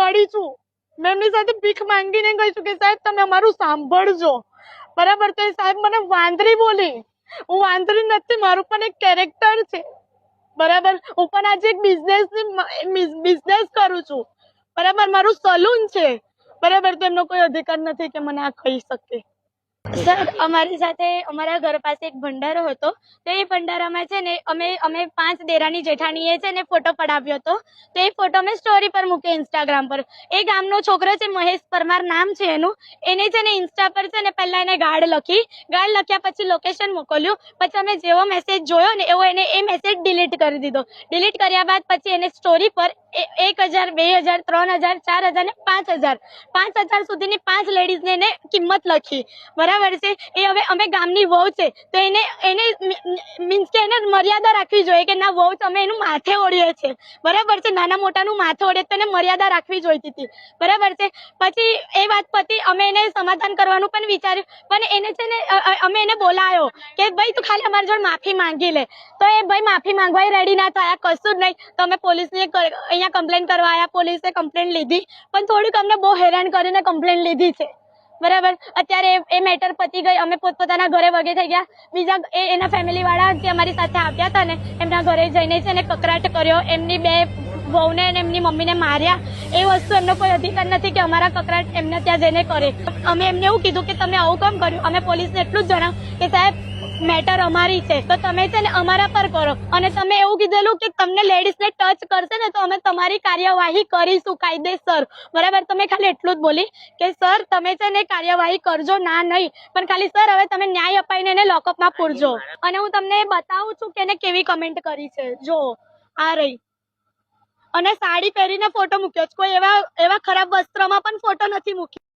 મળી છું, મેં એમની સાથે ભીખ માંગીને ગઈ છું કે સાહેબ તમે અમારું સાંભળજો, બરાબર. તો એ સાહેબ મને વાંદરી બોલી. હું વાંદરી નથી, મારું પણ એક કેરેક્ટર છે, બરાબર. હું પણ આજે એક બિઝનેસ કરું છું, બરાબર. મારું સલૂન છે, બરાબર. તો એમનો કોઈ અધિકાર નથી કે મને આ કહી શકે. સર, અમારી સાથે અમારા ઘર પાસે એક ભંડારો હતો, તો એ ભંડારામાં છે ને અમે 5 દેરાની જેઠાણીએ છે ને ફોટો પડાવ્યો હતો. તો એ ફોટો મેં સ્ટોરી પર મૂક્યો ઇન્સ્ટાગ્રામ પર. એ ગામનો છોકરો છે, મહેશ પરમાર નામ છે એનું. એને છે ને ઇન્સ્ટા પર છે ને પહેલા એને ગાળ લખ્યા પછી લોકેશન મોકલ્યું. પછી અમે જેવો મેસેજ જોયો ને એવો એને એ મેસેજ ડિલીટ કરી દીધો. ડિલીટ કર્યા બાદ પછી એને સ્ટોરી પર 1000, 2000, 3000, 4000 ને 5000 સુધીની 5 લેડીઝને એને કિંમત લખી, બરાબર છે. એ હવે અમે ગામની વહુ છે, તો એને મીન્સ કે એને મર્યાદા રાખવી જોઈએ કે ના વહુ અમે એનું માથે ઓળીએ છીએ, બરાબર છે. નાના મોટાનું માથે ઓળીએ તો એને મર્યાદા રાખવી જોઈતી હતી, બરાબર છે. પછી એ વાત પછી અમે એને સમાધાન કરવાનું પણ વિચાર્યું, પણ એને છે ને અમે એને બોલાયો કે ભાઈ તું ખાલી અમારી જોડે માફી માંગી લે. તો એ ભાઈ માફી માંગવા રેડી ના થયા, કશું જ નહીં. તો અમે પોલીસને અહીંયા કમ્પ્લેન કરવા આવ્યા, પોલીસે કમ્પ્લેન લીધી, પણ થોડીક અમને બહુ હેરાન કરીને કમ્પ્લેન લીધી છે, બરાબર. અત્યારે એ મેટર પતી ગઈ, અમે પોતપોતાના ઘરે વગે થઈ ગયા. બીજા એના ફેમિલી વાળા જે અમારી સાથે આવ્યા હતા ને એમના ઘરે જઈને છે ને કકરાટ કર્યો, એમની 2 વહુને અને એમની મમ્મીને માર્યા. એ વસ્તુ એમનો કોઈ અધિકાર નથી કે અમારા કકરાટ એમને ત્યાં જઈને કરે. અમે એમને એવું કીધું કે તમે આવું કામ કર્યું. અમે પોલીસને એટલું જ જણાવ્યું કે સાહેબ મેટર અમારી છે, તો તમે છે ને અમારા પર કરો. અને તમે એવું કીધેલું કે તમને લેડીઝને ટચ કરશે ને તો અમે તમારી કાર્યવાહી કરીશું કાયદેસર, બરાબર. તમે ખાલી એટલું જ બોલી કે સર તમે છે ને કાર્યવાહી કરજો, ના નહીં, પણ ખાલી સર હવે તમે ન્યાય અપાઈને એને લોકઅપમાં પૂરજો. અને હું તમને બતાવું છું કે એને કેવી કમેન્ટ કરી છે, જો આ રહી. અને સાડી પહેરીને ફોટો મૂક્યો છે, કોઈ એવા ખરાબ વસ્ત્રમાં પણ ફોટો નથી મૂક્યો.